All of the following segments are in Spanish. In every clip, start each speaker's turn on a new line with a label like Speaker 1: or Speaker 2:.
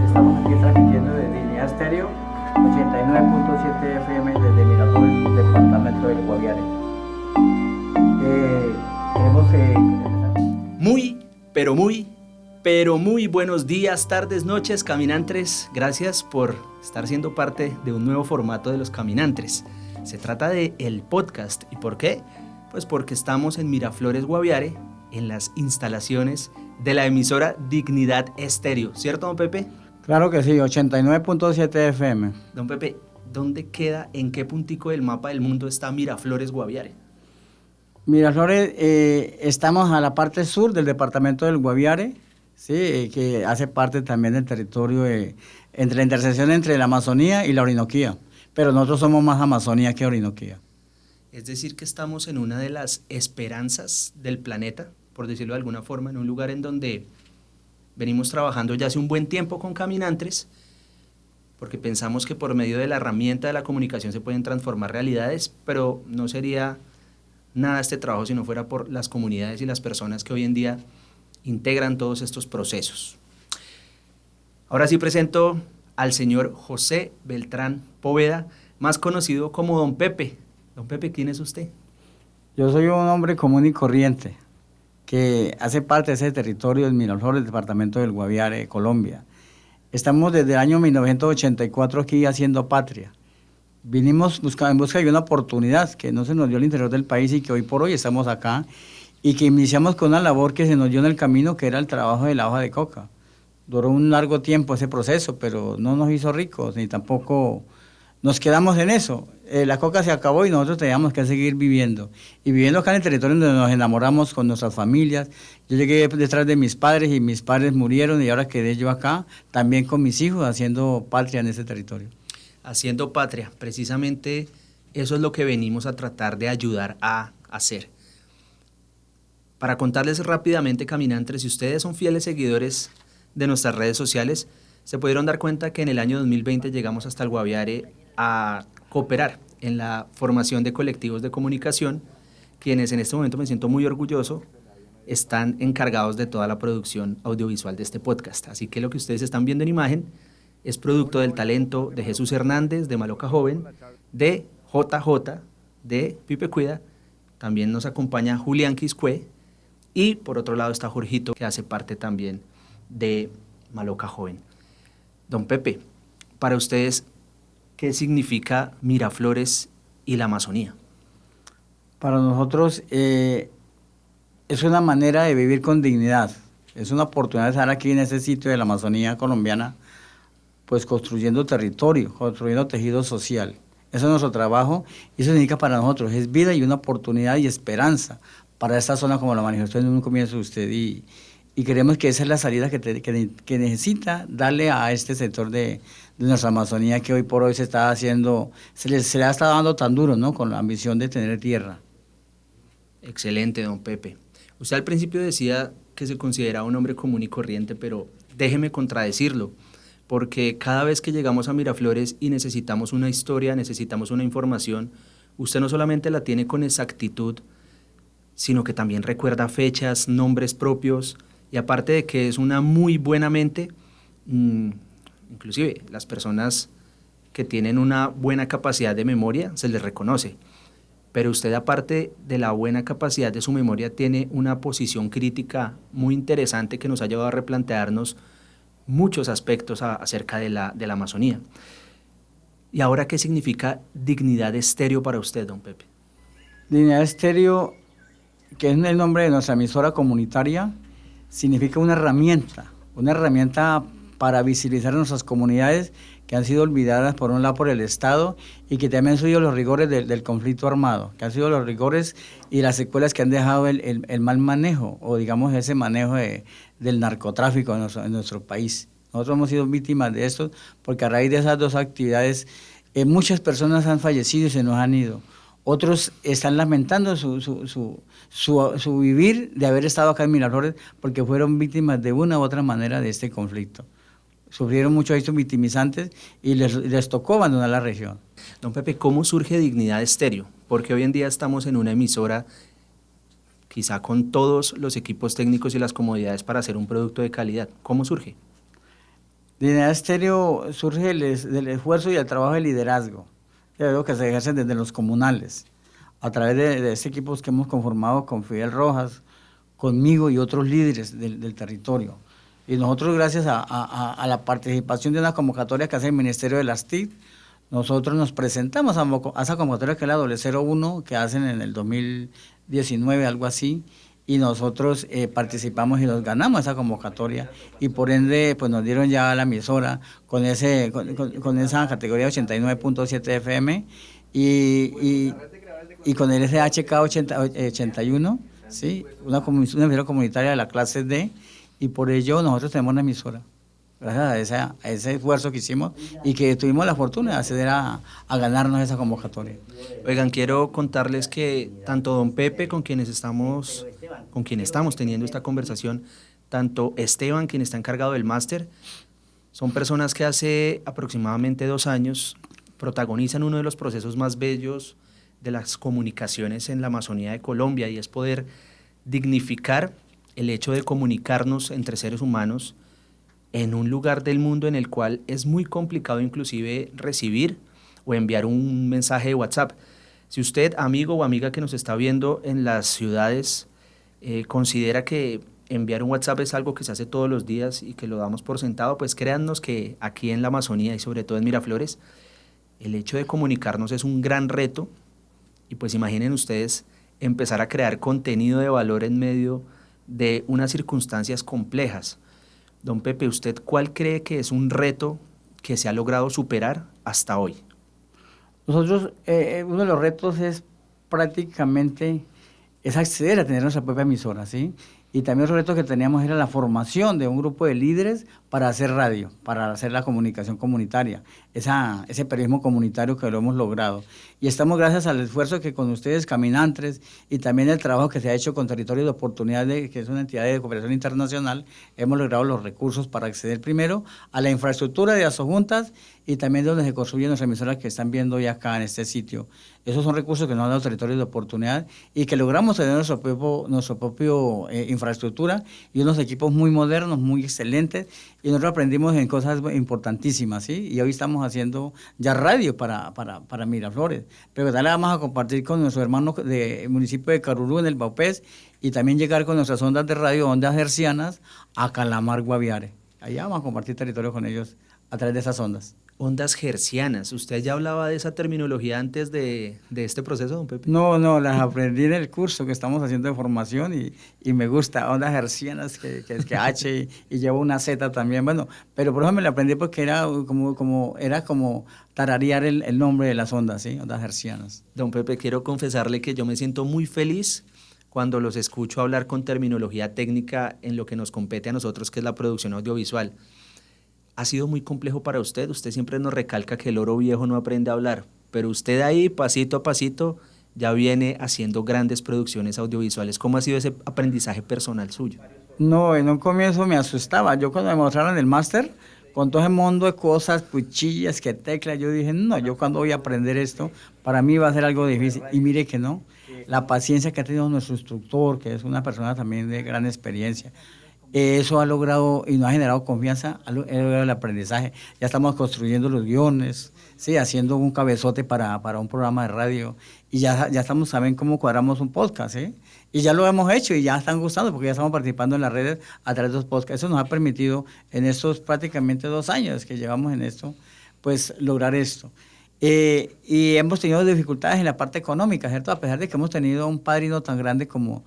Speaker 1: Estamos aquí transmitiendo de Dignidad Estéreo, 89.7 FM desde Miraflores, departamento del Guaviare. Queremos empezar.
Speaker 2: Muy buenos días, tardes, noches, caminantes. Gracias por estar siendo parte de un nuevo formato de los caminantes. Se trata de el podcast. ¿Y por qué? Pues porque estamos en Miraflores, Guaviare, en las instalaciones de la emisora Dignidad Estéreo. ¿Cierto, don Pepe?
Speaker 1: Claro que sí, 89.7 FM.
Speaker 2: Don Pepe, ¿dónde queda, en qué puntico del mapa del mundo está Miraflores, Guaviare?
Speaker 1: Miraflores, estamos a la parte sur del departamento del Guaviare, sí, que hace parte también del territorio entre la intersección entre la Amazonía y la Orinoquía, pero nosotros somos más Amazonía que Orinoquía.
Speaker 2: Es decir, que estamos en una de las esperanzas del planeta, por decirlo de alguna forma, en un lugar en donde venimos trabajando ya hace un buen tiempo con caminantes, porque pensamos que por medio de la herramienta de la comunicación se pueden transformar realidades, pero no sería nada este trabajo si no fuera por las comunidades y las personas que hoy en día integran todos estos procesos. Ahora sí presento al señor José Beltrán Poveda, más conocido como Don Pepe. Don Pepe, ¿quién es usted?
Speaker 1: Yo soy un hombre común y corriente, que hace parte de ese territorio del Miraflores, departamento del Guaviare, Colombia. Estamos desde el año 1984 aquí haciendo patria. Vinimos en busca de una oportunidad que no se nos dio al interior del país y que hoy por hoy estamos acá y que iniciamos con una labor que se nos dio en el camino, que era el trabajo de la hoja de coca. Duró un largo tiempo ese proceso, pero no nos hizo ricos ni tampoco nos quedamos en eso. La coca se acabó y nosotros teníamos que seguir viviendo. Y viviendo acá en el territorio donde nos enamoramos con nuestras familias. Yo llegué detrás de mis padres y mis padres murieron y ahora quedé yo acá, también con mis hijos, haciendo patria en ese territorio.
Speaker 2: Haciendo patria, precisamente eso es lo que venimos a tratar de ayudar a hacer. Para contarles rápidamente, caminantes, si ustedes son fieles seguidores de nuestras redes sociales, se pudieron dar cuenta que en el año 2020 llegamos hasta el Guaviare a cooperar en la formación de colectivos de comunicación, quienes en este momento me siento muy orgulloso, están encargados de toda la producción audiovisual de este podcast. Así que lo que ustedes están viendo en imagen es producto del talento de Jesús Hernández, de Maloca Joven, de JJ, de Pipe Cuida, también nos acompaña Julián Quiscue, y por otro lado está Jorgito, que hace parte también de Maloca Joven. Don Pepe, para ustedes, ¿qué significa Miraflores y la Amazonía?
Speaker 1: Para nosotros es una manera de vivir con dignidad, es una oportunidad de estar aquí en ese sitio de la Amazonía colombiana, pues construyendo territorio, construyendo tejido social. Eso es nuestro trabajo y eso significa para nosotros, es vida y una oportunidad y esperanza para esta zona como lo manifestó en un comienzo usted y creemos que esa es la salida que necesita darle a este sector de nuestra Amazonía que hoy por hoy se está haciendo, se le ha estado dando tan duro, ¿no? Con la ambición de tener tierra.
Speaker 2: Excelente, don Pepe. Usted al principio decía que se consideraba un hombre común y corriente, pero déjeme contradecirlo, porque cada vez que llegamos a Miraflores y necesitamos una historia, necesitamos una información, usted no solamente la tiene con exactitud, sino que también recuerda fechas, nombres propios, y aparte de que es una muy buena mente, inclusive las personas que tienen una buena capacidad de memoria se les reconoce, pero usted aparte de la buena capacidad de su memoria tiene una posición crítica muy interesante que nos ha llevado a replantearnos muchos aspectos acerca de la Amazonía. ¿Y ahora qué significa Dignidad Estéreo para usted, don Pepe?
Speaker 1: Dignidad Estéreo que es el nombre de nuestra emisora comunitaria, significa una herramienta para visibilizar nuestras comunidades que han sido olvidadas por un lado por el Estado y que también han sido los rigores del conflicto armado, que han sido los rigores y las secuelas que han dejado el mal manejo, o digamos ese manejo del narcotráfico en nuestro país. Nosotros hemos sido víctimas de esto porque a raíz de esas dos actividades muchas personas han fallecido y se nos han ido. Otros están lamentando su vivir de haber estado acá en Miraflores porque fueron víctimas de una u otra manera de este conflicto. Sufrieron muchos hechos victimizantes y les tocó abandonar la región.
Speaker 2: Don Pepe, ¿cómo surge Dignidad Estéreo? Porque hoy en día estamos en una emisora quizá con todos los equipos técnicos y las comodidades para hacer un producto de calidad. ¿Cómo surge?
Speaker 1: Dignidad Estéreo surge del esfuerzo y el trabajo de liderazgo, que se ejercen desde los comunales, a través de estos equipos que hemos conformado con Fidel Rojas, conmigo y otros líderes del territorio. Y nosotros, gracias a la participación de una convocatoria que hace el Ministerio de las TIC, nosotros nos presentamos a esa convocatoria que es la 001, que hacen en el 2019, algo así, y nosotros participamos y nos ganamos esa convocatoria, y por ende pues nos dieron ya la emisora con esa categoría 89.7 FM y con el SHK 81, ¿sí? una emisora comunitaria de la clase D, y por ello nosotros tenemos una emisora, gracias a ese esfuerzo que hicimos y que tuvimos la fortuna de acceder a ganarnos esa convocatoria.
Speaker 2: Oigan, quiero contarles que tanto don Pepe, con quien estamos teniendo esta conversación, tanto Esteban, quien está encargado del máster, son personas que hace aproximadamente 2 años protagonizan uno de los procesos más bellos de las comunicaciones en la Amazonía de Colombia, y es poder dignificar el hecho de comunicarnos entre seres humanos en un lugar del mundo en el cual es muy complicado inclusive recibir o enviar un mensaje de WhatsApp. Si usted, amigo o amiga que nos está viendo en las ciudades, considera que enviar un WhatsApp es algo que se hace todos los días y que lo damos por sentado, pues créannos que aquí en la Amazonía y sobre todo en Miraflores, el hecho de comunicarnos es un gran reto, y pues imaginen ustedes empezar a crear contenido de valor en medio de unas circunstancias complejas. Don Pepe, ¿usted cuál cree que es un reto que se ha logrado superar hasta hoy?
Speaker 1: Nosotros, uno de los retos es prácticamente acceder a tener nuestra propia emisora, ¿sí? Y también otro reto que teníamos era la formación de un grupo de líderes para hacer radio, para hacer la comunicación comunitaria, ese periodismo comunitario que lo hemos logrado. Y estamos gracias al esfuerzo que con ustedes, caminantes, y también el trabajo que se ha hecho con Territorio de Oportunidades, que es una entidad de cooperación internacional, hemos logrado los recursos para acceder primero a la infraestructura de Asojuntas y también donde se construyen las emisoras que están viendo hoy acá en este sitio. Esos son recursos que nos han dado Territorios de Oportunidad y que logramos tener nuestro propio infraestructura y unos equipos muy modernos, muy excelentes, y nosotros aprendimos en cosas importantísimas, ¿sí? Y hoy estamos haciendo ya radio para Miraflores, pero también la vamos a compartir con nuestros hermanos del municipio de Carurú, en el Baupés, y también llegar con nuestras ondas de radio, ondas hercianas, a Calamar, Guaviare. Allá vamos a compartir territorio con ellos a través de esas ondas.
Speaker 2: Ondas hercianas. ¿Usted ya hablaba de esa terminología antes de este proceso, don Pepe?
Speaker 1: No, las aprendí en el curso que estamos haciendo de formación y me gusta. Ondas hercianas, que es que H y llevo una Z también. Bueno, pero por eso me la aprendí porque era como tararear el nombre de las ondas, ¿sí? Ondas hercianas.
Speaker 2: Don Pepe, quiero confesarle que yo me siento muy feliz cuando los escucho hablar con terminología técnica en lo que nos compete a nosotros, que es la producción audiovisual. ¿Ha sido muy complejo para usted? Usted siempre nos recalca que el oro viejo no aprende a hablar, pero usted ahí, pasito a pasito, ya viene haciendo grandes producciones audiovisuales. ¿Cómo ha sido ese aprendizaje personal suyo?
Speaker 1: No, en un comienzo me asustaba. Yo cuando me mostraron el máster, con todo ese mundo de cosas, cuchillas, que teclas, yo dije, no, yo cuando voy a aprender esto, para mí va a ser algo difícil. Y mire que no, la paciencia que ha tenido nuestro instructor, que es una persona también de gran experiencia, eso ha logrado y nos ha generado confianza, ha logrado el aprendizaje. Ya estamos construyendo los guiones, ¿sí? Haciendo un cabezote para un programa de radio, y ya estamos, saben cómo cuadramos un podcast, ¿eh? Y ya lo hemos hecho y ya están gustando porque ya estamos participando en las redes a través de los podcasts. Eso nos ha permitido en estos prácticamente 2 años que llevamos en esto, pues lograr esto. Y hemos tenido dificultades en la parte económica, ¿cierto? A pesar de que hemos tenido un padrino tan grande como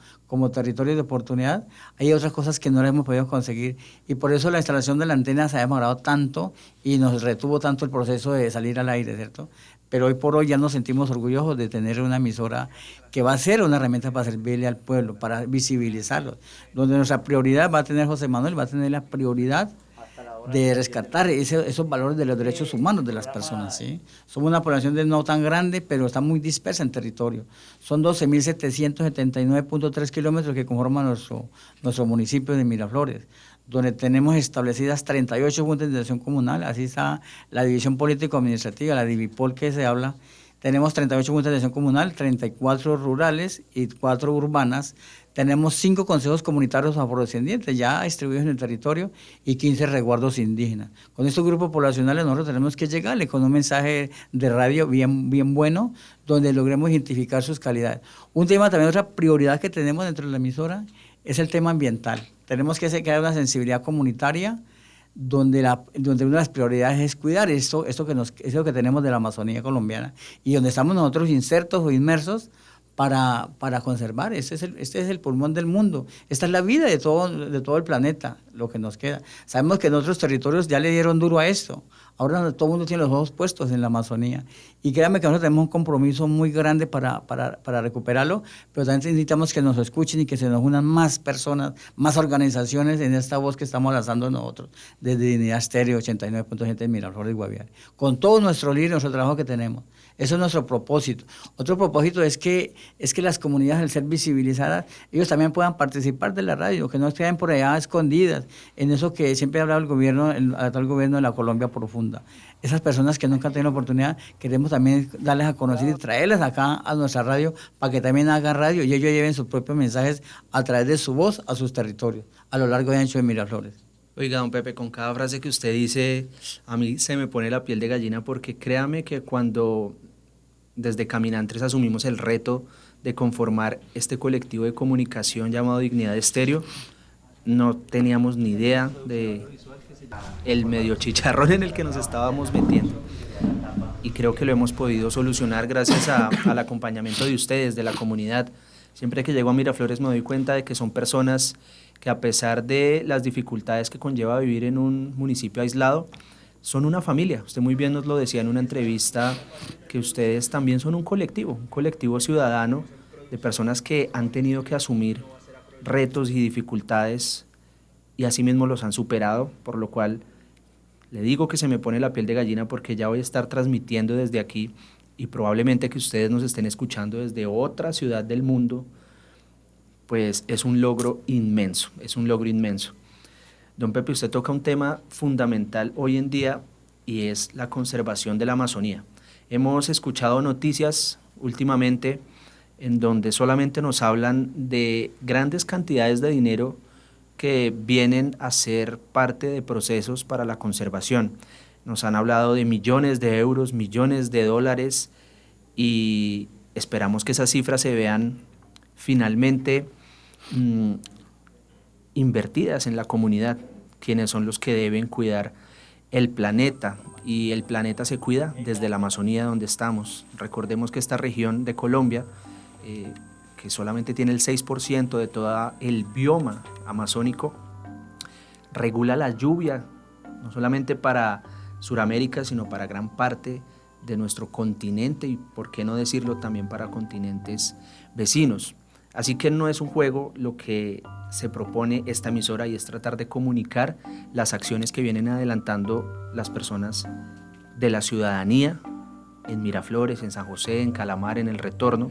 Speaker 1: territorio de oportunidad, hay otras cosas que no le hemos podido conseguir. Y por eso la instalación de la antena se ha demorado tanto y nos retuvo tanto el proceso de salir al aire, ¿cierto? Pero hoy por hoy ya nos sentimos orgullosos de tener una emisora que va a ser una herramienta para servirle al pueblo, para visibilizarlo. Donde nuestra prioridad va a tener José Manuel, va a tener la prioridad de rescatar esos valores de los derechos humanos de las personas, ¿sí? Somos una población no tan grande, pero está muy dispersa en territorio. Son 12.779.3 kilómetros que conforman nuestro municipio de Miraflores, donde tenemos establecidas 38 juntas de dirección comunal, así está la división político-administrativa, la Divipol que se habla. Tenemos 38 juntas de dirección comunal, 34 rurales y 4 urbanas. Tenemos 5 consejos comunitarios afrodescendientes ya distribuidos en el territorio y 15 resguardos indígenas. Con estos grupos poblacionales nosotros tenemos que llegarle con un mensaje de radio bien bueno, donde logremos identificar sus calidades. Un tema también, otra prioridad que tenemos dentro de la emisora es el tema ambiental. Tenemos que crear una sensibilidad comunitaria donde una de las prioridades es cuidar esto que tenemos de la Amazonía colombiana y donde estamos nosotros insertos o inmersos para conservar. Este es el pulmón del mundo. Esta es la vida de todo el planeta, lo que nos queda. Sabemos que en otros territorios ya le dieron duro a esto. Ahora todo el mundo tiene los ojos puestos en la Amazonía. Y créanme que nosotros tenemos un compromiso muy grande para recuperarlo, pero también necesitamos que nos escuchen y que se nos unan más personas, más organizaciones en esta voz que estamos lanzando nosotros, desde Dignidad Estéreo 89.7 de Miraflores y Guaviare. Con todo nuestro líder, nuestro trabajo que tenemos. Eso es nuestro propósito. Otro propósito es que las comunidades, al ser visibilizadas, ellos también puedan participar de la radio, que no estén por allá escondidas, en eso que siempre ha hablado el actual gobierno de la Colombia profunda. Esas personas que nunca han tenido la oportunidad, queremos también darles a conocer y traerlas acá a nuestra radio para que también hagan radio y ellos lleven sus propios mensajes a través de su voz a sus territorios, a lo largo y ancho de Miraflores.
Speaker 2: Oiga, don Pepe, con cada frase que usted dice, a mí se me pone la piel de gallina, porque créame que cuando desde Caminantes asumimos el reto de conformar este colectivo de comunicación llamado Dignidad Estéreo, no teníamos ni idea de el medio chicharrón en el que nos estábamos metiendo. Y creo que lo hemos podido solucionar gracias al acompañamiento de ustedes, de la comunidad. Siempre que llego a Miraflores me doy cuenta de que son personas que, a pesar de las dificultades que conlleva vivir en un municipio aislado, son una familia. Usted muy bien nos lo decía en una entrevista, que ustedes también son un colectivo ciudadano de personas que han tenido que asumir retos y dificultades y así mismo los han superado, por lo cual le digo que se me pone la piel de gallina, porque ya voy a estar transmitiendo desde aquí y probablemente que ustedes nos estén escuchando desde otra ciudad del mundo, pues es un logro inmenso, Don Pepe, usted toca un tema fundamental hoy en día y es la conservación de la Amazonía. Hemos escuchado noticias últimamente en donde solamente nos hablan de grandes cantidades de dinero que vienen a ser parte de procesos para la conservación. Nos han hablado de millones de euros, millones de dólares, y esperamos que esas cifras se vean finalmente invertidas en la comunidad, quienes son los que deben cuidar el planeta, y el planeta se cuida desde la Amazonía, donde estamos. Recordemos que esta región de Colombia, que solamente tiene el 6% de todo el bioma amazónico, regula la lluvia, no solamente para Sudamérica, sino para gran parte de nuestro continente, y por qué no decirlo también para continentes vecinos. Así que no es un juego lo que se propone esta emisora, y es tratar de comunicar las acciones que vienen adelantando las personas de la ciudadanía en Miraflores, en San José, en Calamar, en El Retorno,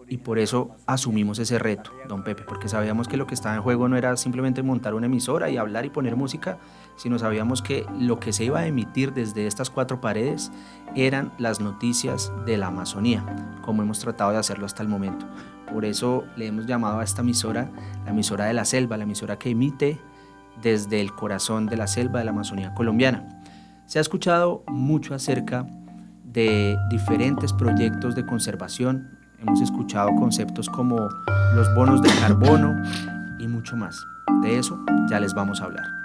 Speaker 2: y por eso asumimos ese reto, don Pepe, porque sabíamos que lo que estaba en juego no era simplemente montar una emisora y hablar y poner música, sino sabíamos que lo que se iba a emitir desde estas 4 paredes eran las noticias de la Amazonía, como hemos tratado de hacerlo hasta el momento. Por eso le hemos llamado a esta emisora la emisora de la selva, la emisora que emite desde el corazón de la selva de la Amazonía colombiana. Se ha escuchado mucho acerca de diferentes proyectos de conservación. Hemos escuchado conceptos como los bonos de carbono y mucho más. De eso ya les vamos a hablar.